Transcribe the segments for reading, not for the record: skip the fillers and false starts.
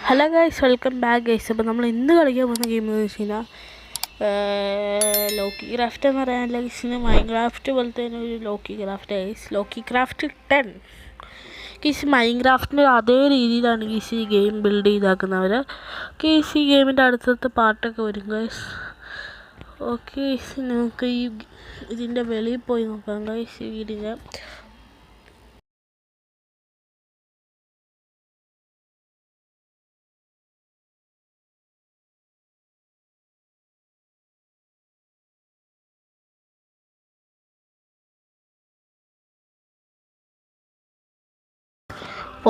Hello guys, welcome back guys. അപ്പോൾ നമ്മൾ ഇന്ന് കളിക്കാൻ പോകുന്ന ഗെയിം എന്ന് വെച്ച് കഴിഞ്ഞാൽ ലോക്കി ക്രാഫ്റ്റ് എന്ന് പറയാനുള്ള ഗൈസിന് മൈൻക്രാഫ്റ്റ് പോലത്തെ ഒരു Lokicraft guys. Lokicraft 10 guys. മൈൻക്രാഫ്റ്റിൻ്റെ അതേ രീതിയിലാണ് ഗൈസ് ഈ ഗെയിം ബിൽഡ് ചെയ്താക്കുന്നവർ. ഗൈസ് ഈ ഗെയിമിൻ്റെ അടുത്തടുത്ത പാർട്ടൊക്കെ വരും ഗൈസ്. ഓക്കെ ഗൈസ്, നമുക്ക് ഈ ഇതിൻ്റെ വെളിയിൽ പോയി നോക്കാം ഗൈസ്. ഈ വീടിൻ്റെ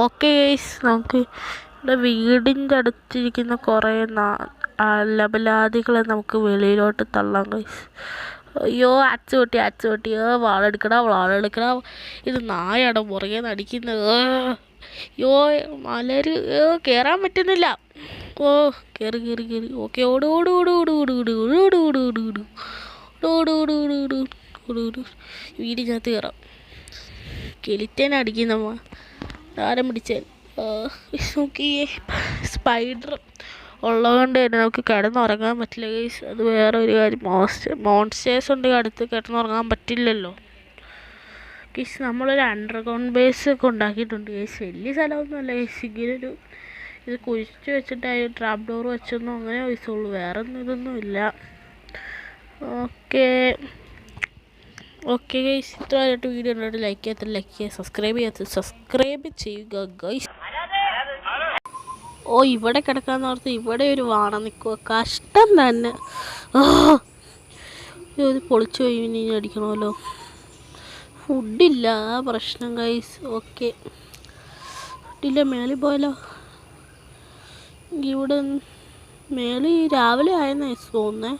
ഓക്കെ ഗൈസ്, നമുക്ക് ഇവിടെ വീടിൻ്റെ അടുത്തിരിക്കുന്ന കുറേ ലബലാദികളെ നമുക്ക് വെളിയിലോട്ട് തള്ളാം ഗൈസ്. അയ്യോ അച്ചുകൊട്ടി വാളെടുക്കണം. ഇത് നായാണ് പുറകെ നടിക്കുന്നത്. അയ്യോ മലര് കയറാൻ പറ്റുന്നില്ല. ഓ കയറി. ഓക്കെ ഓട് വീടിനകത്ത് കയറാം. കെലിറ്റേനെ അടിക്കുന്നമ്മ ആരം പിടിച്ചാൽ നോക്കിയേ. സ്പൈഡർ ഉള്ളതുകൊണ്ട് തന്നെ നമുക്ക് കിടന്നുറങ്ങാൻ പറ്റില്ല ഗൈസ്. അത് വേറെ ഒരു കാര്യം. മോൺസ്റ്റേഴ്സ് ഉണ്ടെങ്കിൽ അടുത്ത് കിടന്നുറങ്ങാൻ പറ്റില്ലല്ലോ ഗൈസ്. നമ്മളൊരു അണ്ടർഗ്രൗണ്ട് ബേസ് ഒക്കെ ഉണ്ടാക്കിയിട്ടുണ്ട് ഗൈസ്. വലിയ സ്ഥലമൊന്നുമല്ല ഗൈസ്. ഇങ്ങനൊരു ഇത് കുഴിച്ച് വെച്ചിട്ട് ട്രാപ്പ് ഡോർ വെച്ചൊന്നും അങ്ങനെ പൈസയുള്ളൂ, വേറെ ഒന്നും ഇതൊന്നും ഇല്ല. ഓക്കെ ഗൈസ്, ഇത്രയായിട്ട് വീഡിയോ കണ്ടിട്ട് ലൈക്ക് ചെയ്യുക, സബ്സ്ക്രൈബ് ചെയ്യുക ഗൈസ്. ഓ ഇവിടെ കിടക്കാന്ന് ഓർത്ത് ഇവിടെ ഒരു വാണ നിൽക്കുക, കഷ്ടം തന്നെ. ഇത് പൊളിച്ചു പോയി, ഇനി അടിക്കണമല്ലോ. ഫുഡില്ല, പ്രശ്നം ഗൈസ്. ഓക്കെ ഫുഡില്ല, മേളിൽ പോയാലോ. ഇവിടെ മേളിൽ രാവിലെ ആയെന്ന് തോന്നുന്നേ,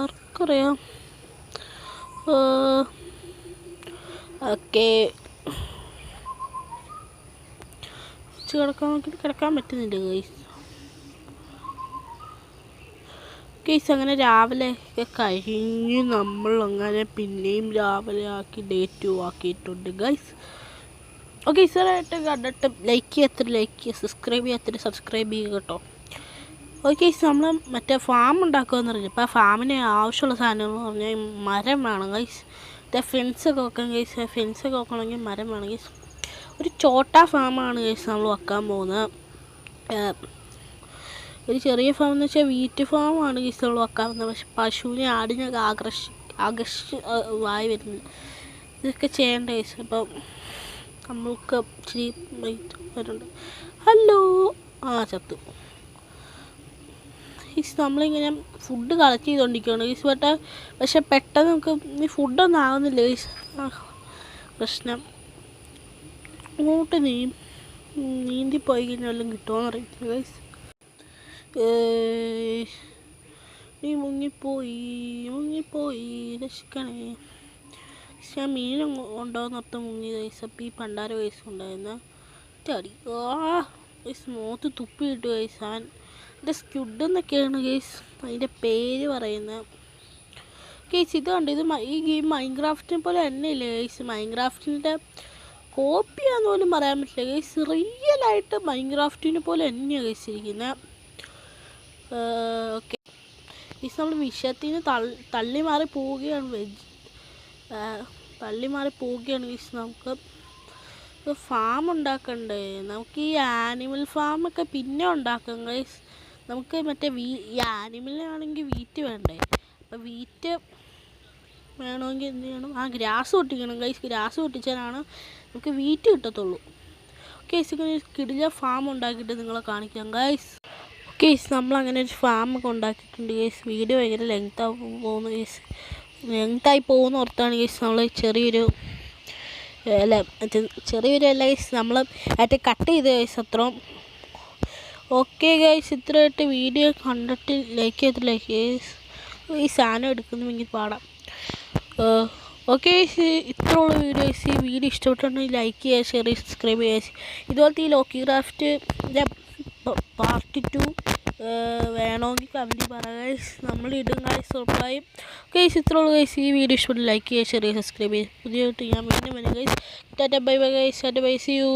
ആർക്കറിയാം. ഓക്കെ കിടക്കാൻ നോക്കിയിട്ട് കിടക്കാൻ പറ്റുന്നില്ല ഗൈസ്. അങ്ങനെ രാവിലെ ഒക്കെ കഴിഞ്ഞ് നമ്മൾ അങ്ങനെ പിന്നെയും രാവിലെ ആക്കി ഡേ 2 ആക്കിയിട്ടുണ്ട് ഗൈസ്. ഓക്കെ ഈസറായിട്ട് കണ്ടിട്ട് ലൈക്ക് ചെയ്യുക, സബ്സ്ക്രൈബ് ചെയ്യുക കേട്ടോ. ഓക്കെ നമ്മൾ മറ്റേ ഫാം ഉണ്ടാക്കുമെന്ന് പറഞ്ഞു. ഇപ്പോൾ ആ ഫാമിന് ആവശ്യമുള്ള സാധനങ്ങൾ എന്ന് പറഞ്ഞാൽ മരം വേണം ഗൈസ്. ഫെൻസൊക്കെ വെക്കാം ഗൈസ്. ഫെൻസൊക്കെ വെക്കണമെങ്കിൽ മരം വേണം ഗൈസ്. ഒരു ചോട്ടാ ഫാമാണ് ഗൈസ് നമ്മൾ വെക്കാൻ പോകുന്നത്. ഒരു ചെറിയ ഫാം എന്ന് വെച്ചാൽ വീറ്റ് ഫാമാണ് ഗൈസ് നമ്മൾ വെക്കാൻ പോകുന്നത്. പക്ഷെ പശുവിനെ ആടിനൊക്കെ ആകർഷിച്ച് വായി വരുന്നില്ല. ഇതൊക്കെ ചെയ്യേണ്ട ഗൈസ്. അപ്പം നമ്മൾക്ക് ഇച്ചിരി വരുന്നുണ്ട്. ഹലോ ചത്തു ഗൈസ്. നമ്മളിങ്ങനെ ഫുഡ് കളക്ട് ചെയ്തുകൊണ്ടിരിക്കുകയാണ് ഗൈസ്. പക്ഷെ പെട്ടെന്ന് നമുക്ക് ഈ ഫുഡൊന്നും ആകുന്നില്ല ഗൈസ്. പ്രശ്നം അങ്ങോട്ട് നീന്തിപ്പോയി കഴിഞ്ഞാൽ വല്ലതും കിട്ടുമോയെന്ന് അറിയത്തില്ല ഗൈസ്. നീ മുങ്ങിപ്പോയി രക്ഷിക്കണേ. പക്ഷെ ആ മീനും ഉണ്ടോയെന്നൊത്ത് മുങ്ങി ഗൈസ്. അപ്പം ഈ പണ്ടാര വയസ്സ് ഉണ്ടായിരുന്ന ചടി ഗൈസ് മുഖത്ത് തുപ്പിയിട്ട് ഗൈസ്. എൻ്റെ സ്ക്യുഡ് എന്നൊക്കെയാണ് ഗൈസ് അതിൻ്റെ പേര് പറയുന്നത് ഗൈസ്. ഇത് കണ്ട് ഇത് ഈ ഗെയിം മൈൻക്രാഫ്റ്റിനെ പോലെ തന്നെ ഇല്ലേ ഗൈസ്. മൈൻക്രാഫ്റ്റിൻ്റെ കോപ്പിയാന്ന് പോലും പറയാൻ പറ്റില്ല ഗൈസ്. റിയലായിട്ട് മൈൻക്രാഫ്റ്റിനെ പോലെ തന്നെയാണ് ഗൈസ് ഇരിക്കുന്നത്. ഓക്കെ ഗൈസ്, നമ്മൾ വിഷയത്തിന് തള്ളി മാറി പോവുകയാണ് ഗൈസ്. നമുക്ക് ഫാം ഉണ്ടാക്കണ്ടേ. നമുക്ക് ഈ ആനിമൽ ഫാമൊക്കെ പിന്നെ ഉണ്ടാക്കാം ഗൈസ്. നമുക്ക് മറ്റേ ഈ ആനിമലിനാണെങ്കിൽ വീറ്റ് വേണ്ടേ. അപ്പം വീറ്റ് വേണമെങ്കിൽ എന്ത് ചെയ്യണം, ഗ്രാസ് പൊട്ടിക്കണം ഗൈസ്. ഗ്രാസ് പൊട്ടിച്ചാലാണ് നമുക്ക് വീറ്റ് കിട്ടത്തുള്ളൂ. ഗൈസ് ഇങ്ങനെ കിടില ഫാം ഉണ്ടാക്കിയിട്ട് നിങ്ങളെ കാണിക്കാം ഗൈസ്. ഗൈസ് നമ്മളങ്ങനെ ഒരു ഫാമൊക്കെ ഉണ്ടാക്കിയിട്ടുണ്ട് ഗൈസ്. വീഡിയോ ഭയങ്കര ലെങ്തായി പോകുന്ന ഓർത്താണ് ഗൈസ് നമ്മൾ ചെറിയൊരു ഗൈസ് നമ്മൾ ഏറ്റവും കട്ട് ചെയ്ത് ഗൈസ് അത്രയും. ഓക്കെ ഗൈസ്, ഇത്രയായിട്ട് വീഡിയോ കണ്ടിട്ട് ലൈക്ക് ചെയ്തില്ല ഗൈസ്. ഈ സാധനം എടുക്കുന്നെങ്കിൽ പാടാം. ഓക്കെ ഗൈസ്, ഇത്രയുള്ള വീഡിയോ ഗൈസ്. ഈ വീഡിയോ ഇഷ്ടപ്പെട്ടുണ്ടെങ്കിൽ ലൈക്ക് ചെയ്യുക, ഷെയർ ചെയ്യുക, സബ്സ്ക്രൈബ് ചെയ്യുക. ഇതുപോലത്തെ ഈ ലോക്കി ക്രാഫ്റ്റിൻ്റെ പാർട്ട് 2 വേണമെങ്കിൽ കമൻറ്റ് പറയുക ഗൈസ്. നമ്മൾ ഇടും ഗൈസ് ഉറപ്പായും. ഗൈസ് ഇത്രയുള്ള ഗൈസ്. ഈ വീഡിയോ ഇഷ്ടപ്പെട്ട് ലൈക്ക് ചെയ്യുക, ഷെയർ ചെയ്യുക, സബ്സ്ക്രൈബ് ചെയ്യുക. പുതിയതായിട്ട് ഞാൻ വീണ്ടും വരും guys. Tata bye bye guys. Tata bye, see U.